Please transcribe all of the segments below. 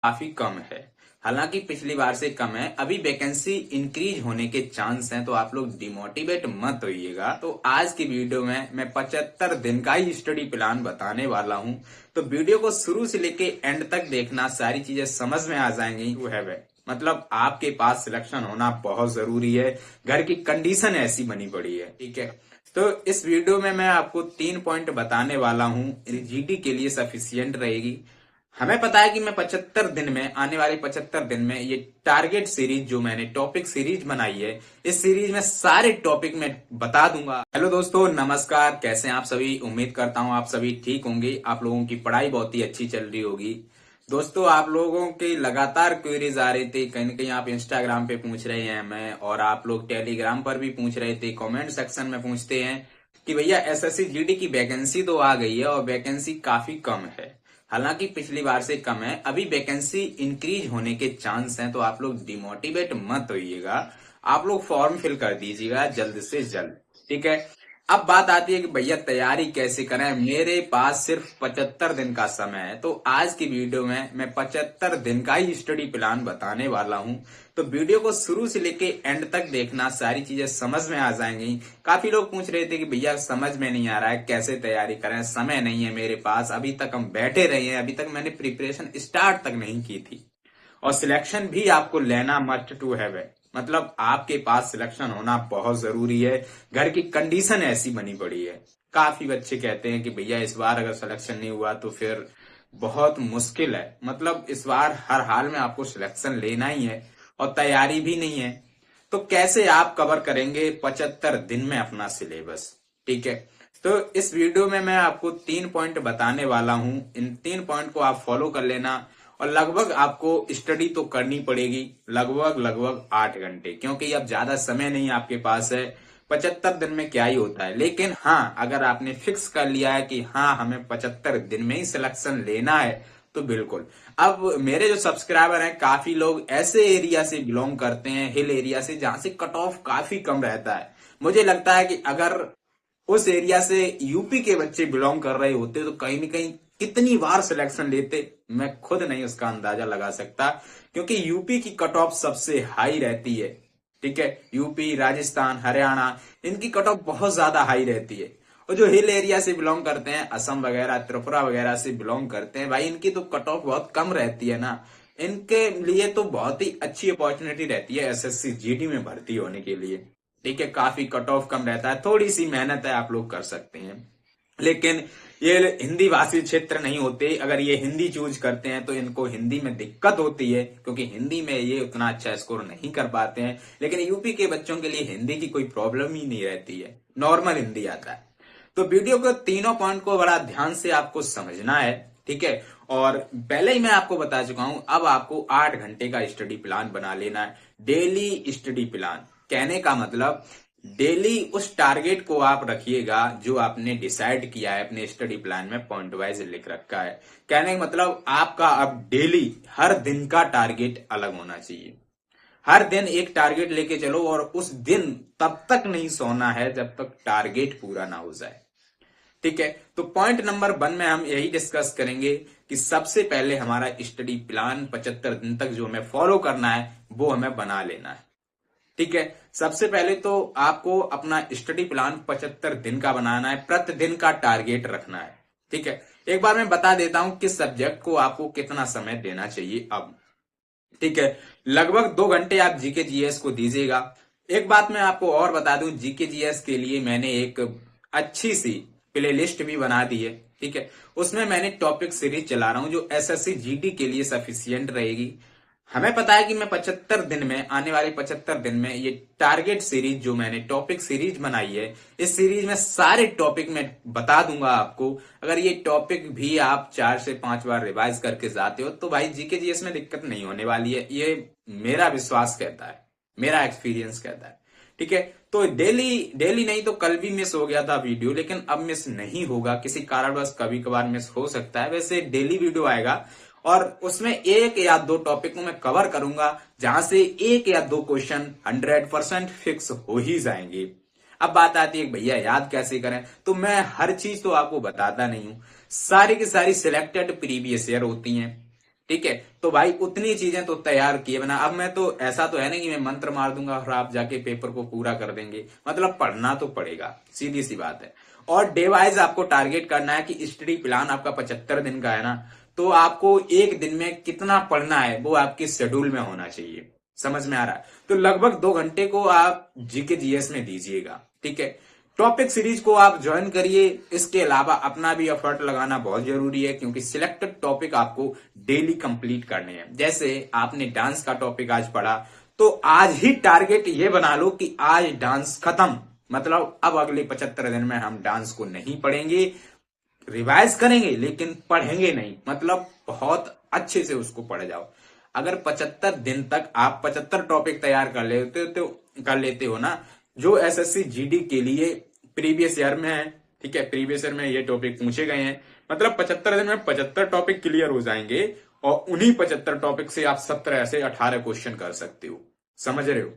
काफी कम है। हालांकि पिछली बार से कम है। अभी वैकेंसी इंक्रीज होने के चांस हैं, तो आप लोग डिमोटिवेट मत होइएगा। तो आज की वीडियो में मैं 75 दिन का ही स्टडी प्लान बताने वाला हूं। तो वीडियो को शुरू से लेके एंड तक देखना, सारी चीजें समझ में आ जाएंगी। वो है मतलब आपके पास सिलेक्शन होना बहुत जरूरी है। घर की कंडीशन ऐसी बनी पड़ी है, ठीक है। तो इस वीडियो में मैं आपको 3 पॉइंट बताने वाला हूं, जीडी के लिए सफिशियंट रहेगी। हमें पता है कि मैं 75 दिन में, आने वाले 75 दिन में, ये टारगेट सीरीज जो मैंने टॉपिक सीरीज बनाई है, इस सीरीज में सारे टॉपिक मैं बता दूंगा। हेलो दोस्तों, नमस्कार। कैसे हैं आप सभी? उम्मीद करता हूं आप सभी ठीक होंगे। आप लोगों की पढ़ाई बहुत ही अच्छी चल रही होगी। दोस्तों, आप लोगों की लगातार क्वेरीज आ रही थी। कहीं ना कहीं आप इंस्टाग्राम पे पूछ रहे हैं हमें, और आप लोग टेलीग्राम पर भी पूछ रहे थे, कमेंट सेक्शन में पूछते हैं कि भैया एसएससी जीडी की वैकेंसी तो आ गई है और वैकेंसी काफी कम है। हालांकि पिछली बार से कम है। अभी वैकेंसी इंक्रीज होने के चांस हैं, तो आप लोग डिमोटिवेट मत होइएगा। आप लोग फॉर्म फिल कर दीजिएगा जल्द से जल्द, ठीक है। अब बात आती है कि भैया तैयारी कैसे करें। मेरे पास सिर्फ 75 दिन का समय है। तो आज की वीडियो में मैं 75 दिन का ही स्टडी प्लान बताने वाला हूं। तो वीडियो को शुरू से लेके एंड तक देखना, सारी चीजें समझ में आ जाएंगी। काफी लोग पूछ रहे थे कि भैया समझ में नहीं आ रहा है, कैसे तैयारी करें, समय नहीं है मेरे पास, अभी तक हम बैठे रहे हैं, अभी तक मैंने प्रिपरेशन स्टार्ट तक नहीं की थी। और सिलेक्शन भी आपको लेना मस्ट टू हैव है। मतलब आपके पास सिलेक्शन होना बहुत जरूरी है। घर की कंडीशन ऐसी बनी पड़ी है। काफी बच्चे कहते हैं कि भैया इस बार अगर सिलेक्शन नहीं हुआ तो फिर बहुत मुश्किल है। मतलब इस बार हर हाल में आपको सिलेक्शन लेना ही है और तैयारी भी नहीं है। तो कैसे आप कवर करेंगे 75 दिन में अपना सिलेबस, ठीक है। तो इस वीडियो में मैं आपको 3 पॉइंट बताने वाला हूं। इन 3 पॉइंट को आप फॉलो कर लेना। और लगभग आपको स्टडी तो करनी पड़ेगी, लगभग 8 घंटे, क्योंकि अब ज्यादा समय नहीं आपके पास है। 75 दिन में क्या ही होता है। लेकिन हाँ, अगर आपने फिक्स कर लिया है कि हाँ हमें 75 दिन में ही सिलेक्शन लेना है, तो बिल्कुल। अब मेरे जो सब्सक्राइबर हैं, काफी लोग ऐसे एरिया से बिलोंग करते हैं, हिल एरिया से, जहां से कट ऑफ काफी कम रहता है। मुझे लगता है कि अगर उस एरिया से यूपी के बच्चे बिलोंग कर रहे होते तो कहीं ना कहीं कितनी बार सिलेक्शन लेते, मैं खुद नहीं उसका अंदाजा लगा सकता। क्योंकि यूपी की कट ऑफ सबसे हाई रहती है, ठीक है। यूपी, राजस्थान, हरियाणा, इनकी कट ऑफ बहुत ज्यादा हाई रहती है। और जो हिल एरिया से बिलोंग करते हैं, असम वगैरह, त्रिपुरा वगैरह से बिलोंग करते हैं, भाई इनकी तो कट ऑफ बहुत कम रहती है ना। इनके लिए तो बहुत ही अच्छी अपॉर्चुनिटी रहती है एसएससी जीडी में भर्ती होने के लिए, ठीक है। काफी कट ऑफ कम रहता है, थोड़ी सी मेहनत है, आप लोग कर सकते हैं। लेकिन ये हिंदी भाषी क्षेत्र नहीं होते। अगर ये हिंदी चूज करते हैं तो इनको हिंदी में दिक्कत होती है, क्योंकि हिंदी में ये उतना अच्छा स्कोर नहीं कर पाते हैं। लेकिन यूपी के बच्चों के लिए हिंदी की कोई प्रॉब्लम ही नहीं रहती है, नॉर्मल हिंदी आता है। तो वीडियो के तीनों पॉइंट को बड़ा ध्यान से आपको समझना है, ठीक है। और पहले ही मैं आपको बता चुका हूं, अब आपको 8 घंटे का स्टडी प्लान बना लेना है। डेली स्टडी प्लान कहने का मतलब, डेली उस टारगेट को आप रखिएगा जो आपने डिसाइड किया है अपने स्टडी प्लान में, पॉइंट वाइज लिख रखा है। कहने का मतलब आपका अब डेली हर दिन का टारगेट अलग होना चाहिए। हर दिन एक टारगेट लेके चलो, और उस दिन तब तक नहीं सोना है जब तक टारगेट पूरा ना हो जाए, ठीक है। तो पॉइंट नंबर 1 में हम यही डिस्कस करेंगे कि सबसे पहले हमारा स्टडी प्लान 75 दिन तक जो हमें फॉलो करना है वो हमें बना लेना है, ठीक है। सबसे पहले तो आपको अपना स्टडी प्लान 75 दिन का बनाना है, प्रतिदिन का टारगेट रखना है, ठीक है। एक बार मैं बता देता हूं किस सब्जेक्ट को आपको कितना समय देना चाहिए अब, ठीक है। लगभग 2 घंटे आप जीके जीएस को दीजिएगा। एक बात मैं आपको और बता दूं, जीके जीएस के लिए मैंने एक अच्छी सी प्ले लिस्ट भी बना दी है, ठीक है। उसमें मैंने टॉपिक सीरीज चला रहा हूं जो एसएससी जीडी के लिए सफिशियंट रहेगी। हमें पता है कि मैं 75 दिन में, आने वाले 75 दिन में, ये टारगेट सीरीज जो मैंने टॉपिक सीरीज बनाई है, इस सीरीज में सारे टॉपिक मैं बता दूंगा आपको। अगर ये टॉपिक भी आप 4 से 5 बार रिवाइज करके जाते हो तो भाई जीके जीएस में दिक्कत नहीं होने वाली है। ये मेरा विश्वास कहता है, मेरा एक्सपीरियंस कहता है, ठीक है। तो डेली डेली नहीं तो कल भी मिस हो गया था वीडियो, लेकिन अब मिस नहीं होगा। किसी कारणवश कभी कभार मिस हो सकता है, वैसे डेली वीडियो आएगा। और उसमें 1 या 2 टॉपिक को मैं कवर करूंगा, जहां से 1 या 2 क्वेश्चन 100% फिक्स हो ही जाएंगे। अब बात आती है भैया याद कैसे करें, तो मैं हर चीज तो आपको बताता नहीं हूं। सारी की सारी सिलेक्टेड प्रीवियस ईयर होती हैं, ठीक है। तो भाई उतनी चीजें तो तैयार किए बना। अब मैं तो ऐसा तो है नहीं कि मैं मंत्र मार दूंगा और आप जाके पेपर को पूरा कर देंगे, मतलब पढ़ना तो पड़ेगा, सीधी सी बात है। और डे वाइज आपको टारगेट करना है कि स्टडी प्लान आपका 75 दिन का है ना, तो आपको एक दिन में कितना पढ़ना है वो आपके शेड्यूल में होना चाहिए। समझ में आ रहा है? तो लगभग 2 घंटे को आप जीके जीएस में दीजिएगा, ठीक है। टॉपिक सीरीज को आप ज्वाइन करिए। इसके अलावा अपना भी एफर्ट लगाना बहुत जरूरी है, क्योंकि सिलेक्टेड टॉपिक आपको डेली कंप्लीट करने हैं। जैसे आपने डांस का टॉपिक आज पढ़ा, तो आज ही टारगेट ये बना लो कि आज डांस खत्म, मतलब अब अगले 75 दिन में हम डांस को नहीं पढ़ेंगे, रिवाइज करेंगे लेकिन पढ़ेंगे नहीं, मतलब बहुत अच्छे से उसको पढ़ जाओ। अगर 75 दिन तक आप 75 टॉपिक तैयार कर लेते हो ना, जो एसएससी जीडी के लिए प्रीवियस ईयर में है, ठीक है, प्रीवियस ईयर में ये टॉपिक पूछे गए हैं, मतलब 75 दिन में 75 टॉपिक क्लियर हो जाएंगे और उन्हीं 75 टॉपिक से आप 17 से 18 क्वेश्चन कर सकते हो। समझ रहे हो?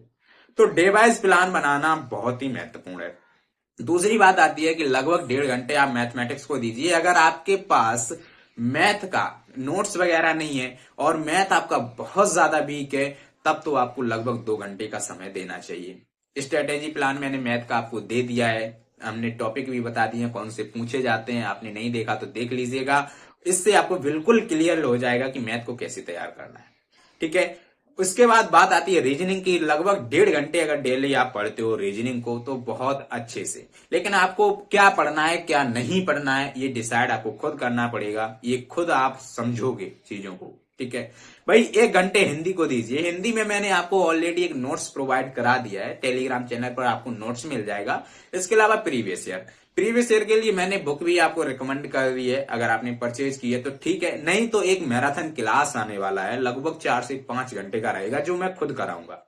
तो डे वाइज प्लान बनाना बहुत ही महत्वपूर्ण है। दूसरी बात आती है कि लगभग 1.5 घंटे आप मैथमेटिक्स को दीजिए। अगर आपके पास मैथ का नोट्स वगैरह नहीं है और मैथ आपका बहुत ज्यादा वीक है, तब तो आपको लगभग 2 घंटे का समय देना चाहिए। स्ट्रेटेजी प्लान मैंने मैथ का आपको दे दिया है, हमने टॉपिक भी बता दिए कौन से पूछे जाते हैं, आपने नहीं देखा तो देख लीजिएगा। इससे आपको बिल्कुल क्लियर हो जाएगा कि मैथ को कैसे तैयार करना है, ठीक है। उसके बाद बात आती है रीजनिंग की। लगभग 1.5 घंटे अगर डेली आप पढ़ते हो रीजनिंग को तो बहुत अच्छे से, लेकिन आपको क्या पढ़ना है क्या नहीं पढ़ना है ये डिसाइड आपको खुद करना पड़ेगा, ये खुद आप समझोगे चीजों को, ठीक है भाई। 1 घंटे हिंदी को दीजिए। हिंदी में मैंने आपको ऑलरेडी एक नोट्स प्रोवाइड करा दिया है, टेलीग्राम चैनल पर आपको नोट्स मिल जाएगा। इसके अलावा प्रीवियस ईयर के लिए मैंने बुक भी आपको रिकमेंड कर दी है, अगर आपने परचेज की है तो ठीक है, नहीं तो एक मैराथन क्लास आने वाला है, लगभग 4 से 5 घंटे का रहेगा, जो मैं खुद कराऊंगा,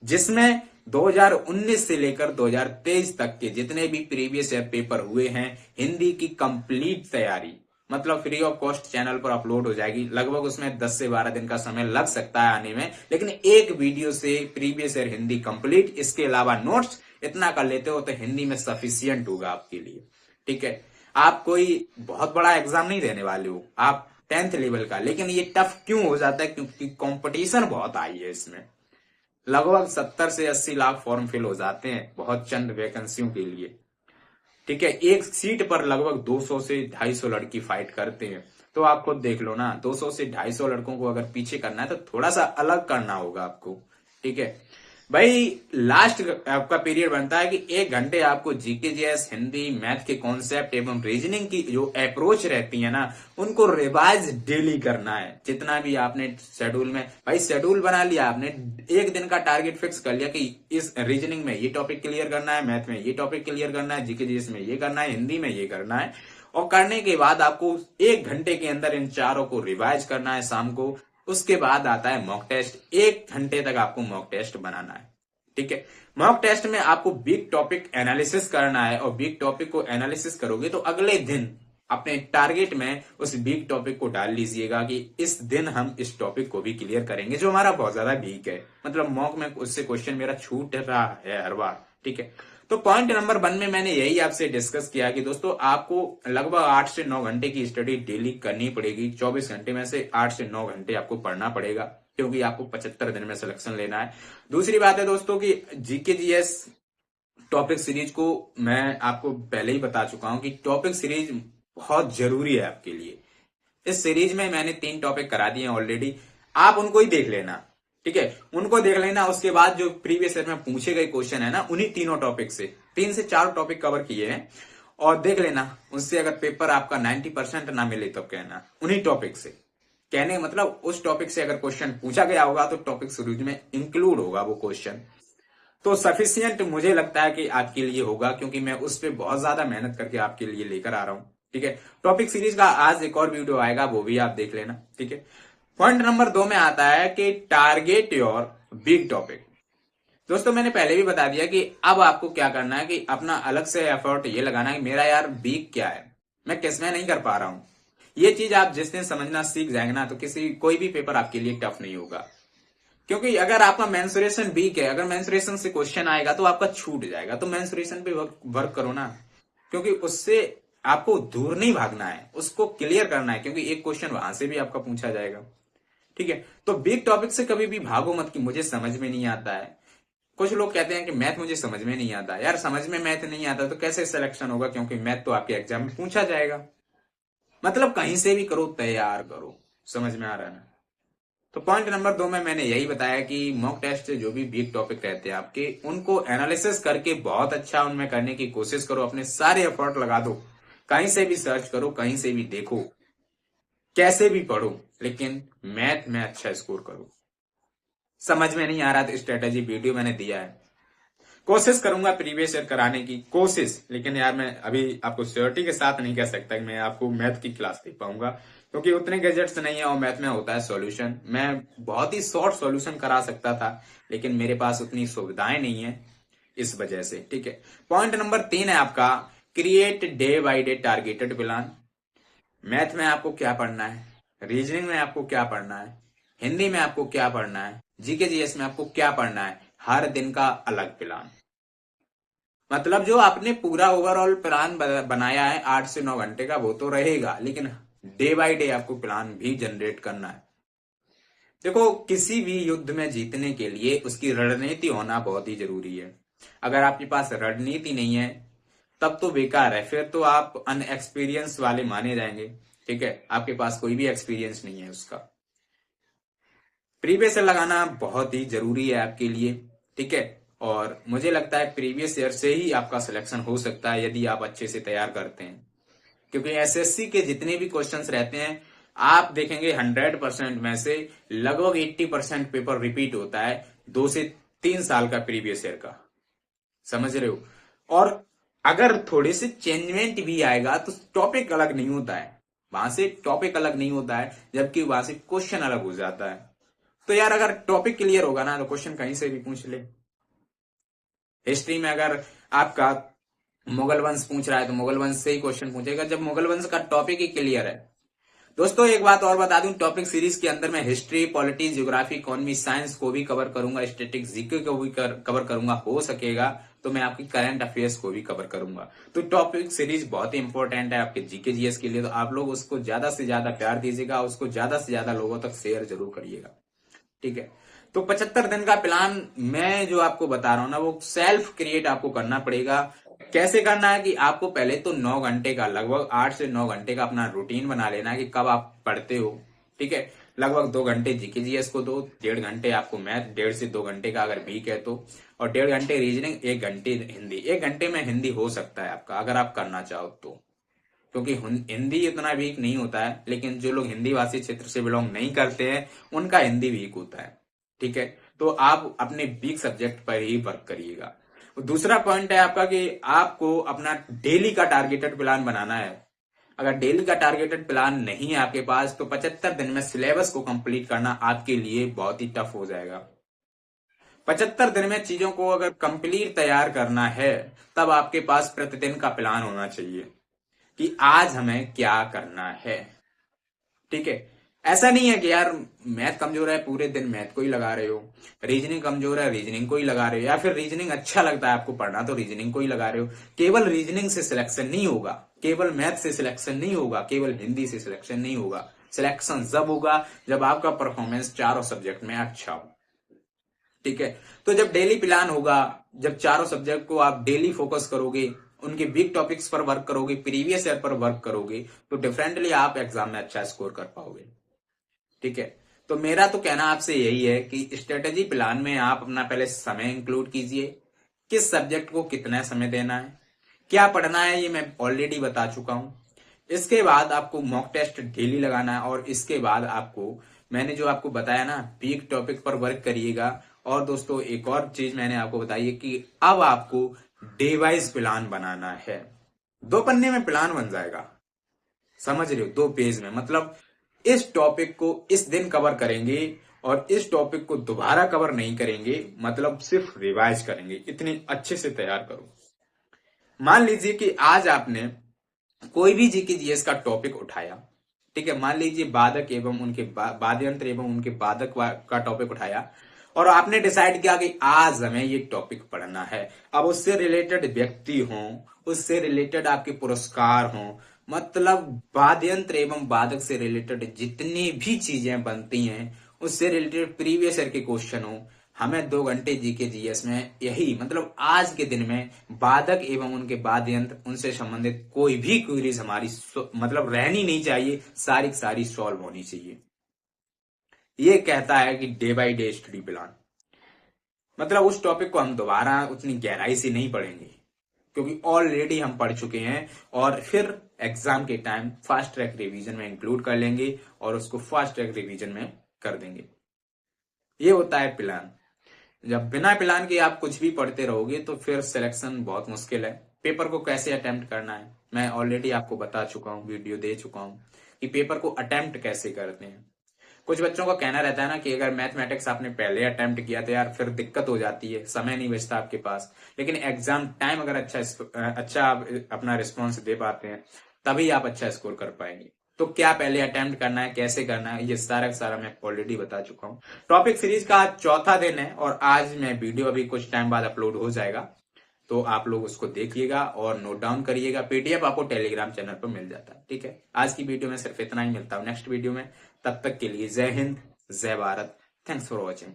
जिसमें 2019 से लेकर 2023 तक के जितने भी प्रीवियस ईयर पेपर हुए हैं हिंदी की कंप्लीट तैयारी, मतलब फ्री ऑफ कॉस्ट चैनल पर अपलोड हो जाएगी। लगभग उसमें 10 से 12 दिन का समय लग सकता है आने में, लेकिन एक वीडियो से प्रीवियस ईयर हिंदी कंप्लीट, इसके अलावा नोट्स, इतना कर लेते हो तो हिंदी में सफिशियंट होगा आपके लिए, ठीक है। आप कोई बहुत बड़ा एग्जाम नहीं देने वाले हो, आप 10th लेवल का, लेकिन ये टफ क्यों हो जाता है? क्योंकि कंपटीशन बहुत हाई है इसमें। लगभग 70 से 80 लाख फॉर्म फिल हो जाते हैं बहुत चंद वैकेंसियों के लिए, ठीक है। एक सीट पर लगभग 200 से 250 लड़की फाइट करते हैं, तो आप खुद देख लो ना, 200 से 250 लड़कों को अगर पीछे करना है तो थोड़ा सा अलग करना होगा आपको, ठीक है भाई। लास्ट आपका पीरियड बनता है कि 1 घंटे आपको जीके जीएस, हिंदी, मैथ के कॉन्सेप्ट एवं रीजनिंग की जो अप्रोच रहती है ना, उनको रिवाइज डेली करना है। जितना भी आपने शेड्यूल में, भाई शेड्यूल बना लिया आपने, एक दिन का टारगेट फिक्स कर लिया कि इस रीजनिंग में ये टॉपिक क्लियर करना है, मैथ में ये टॉपिक क्लियर करना है, जीके जीएस में ये करना है, हिंदी में ये करना है, और करने के बाद आपको 1 घंटे के अंदर इन चारों को रिवाइज करना है शाम को। उसके बाद आता है मॉक टेस्ट। 1 घंटे तक आपको मॉक टेस्ट बनाना है, ठीक है। मॉक टेस्ट में आपको बिग टॉपिक एनालिसिस करना है, और बिग टॉपिक को एनालिसिस करोगे तो अगले दिन अपने टारगेट में उस बिग टॉपिक को डाल लीजिएगा कि इस दिन हम इस टॉपिक को भी क्लियर करेंगे जो हमारा बहुत ज्यादा वीक है, मतलब मॉक में उससे क्वेश्चन मेरा छूट रहा है हर बार, ठीक है। तो पॉइंट नंबर 1 में मैंने यही आपसे डिस्कस किया कि दोस्तों आपको लगभग 8 से 9 घंटे की स्टडी डेली करनी पड़ेगी। 24 घंटे में से 8 से 9 घंटे आपको पढ़ना पड़ेगा, क्योंकि आपको 75 दिन में सिलेक्शन लेना है। दूसरी बात है दोस्तों कि जीके जीएस टॉपिक सीरीज को मैं आपको पहले ही बता चुका हूं कि टॉपिक सीरीज बहुत जरूरी है आपके लिए। इस सीरीज में मैंने 3 टॉपिक करा दिए हैं ऑलरेडी, आप उनको ही देख लेना, ठीक है, उनको देख लेना। उसके बाद जो प्रीवियस ईयर में पूछे गए क्वेश्चन है ना, उन्हीं तीनों टॉपिक से 3 से 4 टॉपिक कवर किए हैं, और देख लेना। उससे अगर पेपर आपका 90% ना मिले तो कहना उन्हीं टॉपिक से, कहने मतलब उस टॉपिक से अगर क्वेश्चन पूछा गया होगा तो टॉपिक सीरीज में इंक्लूड होगा वो क्वेश्चन, तो सफिशियंट मुझे लगता है कि आपके लिए होगा, क्योंकि मैं उस पर बहुत ज्यादा मेहनत करके आपके लिए लेकर आ रहा हूं, ठीक है। टॉपिक सीरीज का आज एक और वीडियो आएगा, वो भी आप देख लेना, ठीक है। पॉइंट नंबर 2 में आता है कि टारगेट योर बिग टॉपिक। दोस्तों मैंने पहले भी बता दिया कि अब आपको क्या करना है कि अपना अलग से एफर्ट ये लगाना है कि मेरा यार बिग क्या है, मैं किस में नहीं कर पा रहा हूं। ये चीज आप जिस दिन समझना सीख जाएंगे ना, तो कोई भी पेपर आपके लिए टफ नहीं होगा। क्योंकि अगर आपका मेंसुरेशन वीक है, अगर मेंसुरेशन से क्वेश्चन आएगा तो आपका छूट जाएगा, तो मेंसुरेशन पे वर्क करो ना, क्योंकि उससे आपको दूर नहीं भागना है, उसको क्लियर करना है, क्योंकि एक क्वेश्चन वहां से भी आपका पूछा जाएगा, ठीक है। तो बिग टॉपिक से कभी भी भागो मत कि मुझे समझ में नहीं आता है। कुछ लोग कहते हैं कि मैथ मुझे समझ में नहीं आता। यार समझ में मैथ नहीं आता तो कैसे सिलेक्शन होगा, क्योंकि मैथ तो आपके एग्जाम में पूछा जाएगा। मतलब कहीं से भी करो, तैयार करो। समझ में आ रहा है ना। तो पॉइंट नंबर 2 में मैंने यही बताया कि मॉक टेस्ट से जो भी बिग टॉपिक रहते हैं आपके, उनको एनालिसिस करके बहुत अच्छा उनमें करने की कोशिश करो। अपने सारे एफर्ट लगा दो, कहीं से भी सर्च करो, कहीं से भी देखो, कैसे भी पढ़ो, लेकिन मैथ में अच्छा स्कोर करो। समझ में नहीं आ रहा तो स्ट्रेटेजी वीडियो मैंने दिया है, कोशिश करूंगा प्रीवियस ईयर कराने की कोशिश। लेकिन यार मैं अभी आपको श्योरिटी के साथ नहीं कह सकता कि मैं आपको मैथ की क्लास दे पाऊंगा, क्योंकि उतने गैजेट्स नहीं है और मैथ में होता है सॉल्यूशन। मैं बहुत ही शॉर्ट सॉल्यूशन करा सकता था, लेकिन मेरे पास उतनी सुविधाएं नहीं है, इस वजह से। ठीक है। पॉइंट नंबर 3 है आपका, create day by day targeted plan. Math में आपको क्या पढ़ना है, रीजनिंग में आपको क्या पढ़ना है, हिंदी में आपको क्या पढ़ना है, जीके जीएस में आपको क्या पढ़ना है, हर दिन का अलग प्लान। मतलब जो आपने पूरा ओवरऑल प्लान बनाया है 8 से 9 घंटे का, वो तो रहेगा, लेकिन डे बाय डे आपको प्लान भी जनरेट करना है। देखो, किसी भी युद्ध में जीतने के लिए उसकी रणनीति होना बहुत ही जरूरी है। अगर आपके पास रणनीति नहीं है तब तो बेकार है, फिर तो आप अनएक्सपीरियंस वाले माने जाएंगे। ठीक है, आपके पास कोई भी एक्सपीरियंस नहीं है उसका। प्रीवियस ईयर लगाना बहुत ही जरूरी है आपके लिए। ठीक है, और मुझे लगता है प्रीवियस ईयर से ही आपका सिलेक्शन हो सकता है यदि आप अच्छे से तैयार करते हैं, क्योंकि एसएससी के जितने भी क्वेश्चंस रहते हैं आप देखेंगे 100% में से लगभग 80% पेपर रिपीट होता है 2 से 3 साल का प्रीवियस ईयर का। समझ रहे हो। और अगर थोड़े से चेंजमेंट भी आएगा तो टॉपिक अलग नहीं होता है, वहां से टॉपिक अलग नहीं होता है, जबकि वहां से क्वेश्चन अलग हो जाता है। तो यार अगर टॉपिक क्लियर होगा ना तो क्वेश्चन कहीं से भी पूछ ले। हिस्ट्री में अगर आपका मुगल वंश पूछ रहा है तो मुगल वंश से ही क्वेश्चन पूछेगा, जब मुगल वंश का टॉपिक ही क्लियर है। दोस्तों एक बात और बता दूं, टॉपिक सीरीज के अंदर मैं history, politics, geography, economy, science को भी कवर करूंगा, स्टैटिस्टिक्स, जीके को भी कवर करूंगा, हो सकेगा तो मैं आपकी करंट अफेयर्स को भी कवर करूंगा। तो टॉपिक सीरीज बहुत ही इंपॉर्टेंट है आपके जीके जीएस के लिए, तो आप लोग उसको ज्यादा से ज्यादा प्यार दीजिएगा, उसको ज्यादा से ज्यादा लोगों तक शेयर जरूर करिएगा। ठीक है। तो 75 दिन का प्लान मैं जो आपको बता रहा हूं ना, वो सेल्फ क्रिएट आपको करना पड़ेगा। कैसे करना है कि आपको पहले तो 9 घंटे का, लगभग 8 से 9 घंटे का अपना रूटीन बना लेना है कि कब आप पढ़ते हो। ठीक है। लगभग 2 घंटे जीके जीएस को दो, 1.5 घंटे आपको मैथ, 1.5 से 2 घंटे का अगर वीक है तो, और 1.5 घंटे रीजनिंग, 1 घंटे हिंदी। 1 घंटे में हिंदी हो सकता है आपका अगर आप करना चाहो तो, क्योंकि हिंदी इतना वीक नहीं होता है, लेकिन जो लोग हिंदी भाषी क्षेत्र से बिलोंग नहीं करते हैं उनका हिंदी वीक होता है। ठीक है। तो आप अपने वीक सब्जेक्ट पर ही वर्क करिएगा। दूसरा पॉइंट है आपका कि आपको अपना डेली का टारगेटेड प्लान बनाना है। अगर डेली का टारगेटेड प्लान नहीं है आपके पास तो 75 दिन में सिलेबस को कंप्लीट करना आपके लिए बहुत ही टफ हो जाएगा। 75 दिन में चीजों को अगर कंप्लीट तैयार करना है तब आपके पास प्रतिदिन का प्लान होना चाहिए कि आज हमें क्या करना है। ठीक है। ऐसा नहीं है कि यार मैथ कमजोर है पूरे दिन मैथ को ही लगा रहे हो, रीजनिंग कमजोर है रीजनिंग को ही लगा रहे हो, या फिर रीजनिंग अच्छा लगता है आपको पढ़ना तो रीजनिंग को ही लगा रहे हो। केवल रीजनिंग से सिलेक्शन नहीं होगा, केवल मैथ से सिलेक्शन नहीं होगा, केवल हिंदी से सिलेक्शन नहीं होगा। सिलेक्शन जब होगा जब आपका परफॉर्मेंस चारों सब्जेक्ट में अच्छा हो। ठीक है। तो जब डेली प्लान होगा, जब चारों सब्जेक्ट को आप डेली फोकस करोगे, उनके बिग टॉपिक्स पर वर्क करोगे, प्रीवियस ईयर पर वर्क करोगे, तो डिफरेंटली आप एग्जाम में अच्छा स्कोर कर पाओगे। ठीक है। तो मेरा तो कहना आपसे यही है कि स्ट्रेटेजी प्लान में आप अपना पहले समय इंक्लूड कीजिए, किस सब्जेक्ट को कितना समय देना है, क्या पढ़ना है, ये मैं ऑलरेडी बता चुका हूं। इसके बाद आपको मॉक टेस्ट डेली लगाना है, और इसके बाद आपको मैंने जो आपको बताया ना बिग टॉपिक पर वर्क करिएगा। और दोस्तों एक और चीज मैंने आपको बताई है कि अब आपको डे वाइज प्लान बनाना है। 2 पन्ने में प्लान बन जाएगा, समझ रहे हो, 2 पेज में। मतलब इस टॉपिक को इस दिन कवर करेंगे और इस टॉपिक को दोबारा कवर नहीं करेंगे, मतलब सिर्फ रिवाइज करेंगे। इतनी अच्छे से तैयार करो। मान लीजिए कि आज आपने कोई भी जीके जीएस का टॉपिक उठाया। ठीक है। मान लीजिए बाधक एवं उनके वाद्यंत्र एवं उनके बाधक का टॉपिक उठाया, और आपने डिसाइड किया कि आज हमें ये टॉपिक पढ़ना है। अब उससे रिलेटेड व्यक्ति हों, उससे रिलेटेड आपके पुरस्कार हों, मतलब वाद्यंत्र एवं बाधक से रिलेटेड जितनी भी चीजें बनती हैं उससे रिलेटेड प्रीवियस ईयर के क्वेश्चन हो। हमें 2 घंटे जीके जीएस में यही मतलब आज के दिन में बाधक एवं उनके वाद्य यंत्र उनसे संबंधित कोई भी क्वेरीज हमारी मतलब रहनी नहीं चाहिए, सारी की सारी सॉल्व होनी चाहिए। ये कहता है कि day by day study plan. मतलब उस टॉपिक को हम दोबारा उतनी गहराई से नहीं पढ़ेंगे क्योंकि ऑलरेडी हम पढ़ चुके हैं, और फिर एग्जाम के टाइम फास्ट ट्रैक रिवीजन में इंक्लूड कर लेंगे और उसको फास्ट ट्रैक रिवीजन में कर देंगे। ये होता है प्लान। जब बिना प्लान के आप कुछ भी पढ़ते रहोगे तो फिर सिलेक्शन बहुत मुश्किल है। पेपर को कैसे अटेम्प्ट करना है मैं ऑलरेडी आपको बता चुका हूँ, वीडियो दे चुका हूँ कि पेपर को अटेम्प्ट कैसे करते हैं। कुछ बच्चों का कहना रहता है ना कि अगर मैथमेटिक्स आपने पहले अटेम्प्ट किया तो यार फिर दिक्कत हो जाती है, समय नहीं बचता आपके पास। लेकिन एग्जाम टाइम अगर अच्छा आप अपना रिस्पॉन्स दे पाते हैं तभी आप अच्छा स्कोर कर पाएंगे। तो क्या पहले अटेम्प्ट करना है, कैसे करना है, ये सारा का सारा मैं ऑलरेडी बता चुका हूँ। टॉपिक सीरीज का आज चौथा दिन है और आज मैं वीडियो अभी कुछ टाइम बाद अपलोड हो जाएगा, तो आप लोग उसको देखिएगा और नोट डाउन करिएगा। पीडीएफ आपको टेलीग्राम चैनल पर मिल जाता है। ठीक है, आज की वीडियो में सिर्फ इतना ही, मिलता हूं नेक्स्ट वीडियो में। तब तक के लिए जय हिंद, जय भारत। Thanks for watching.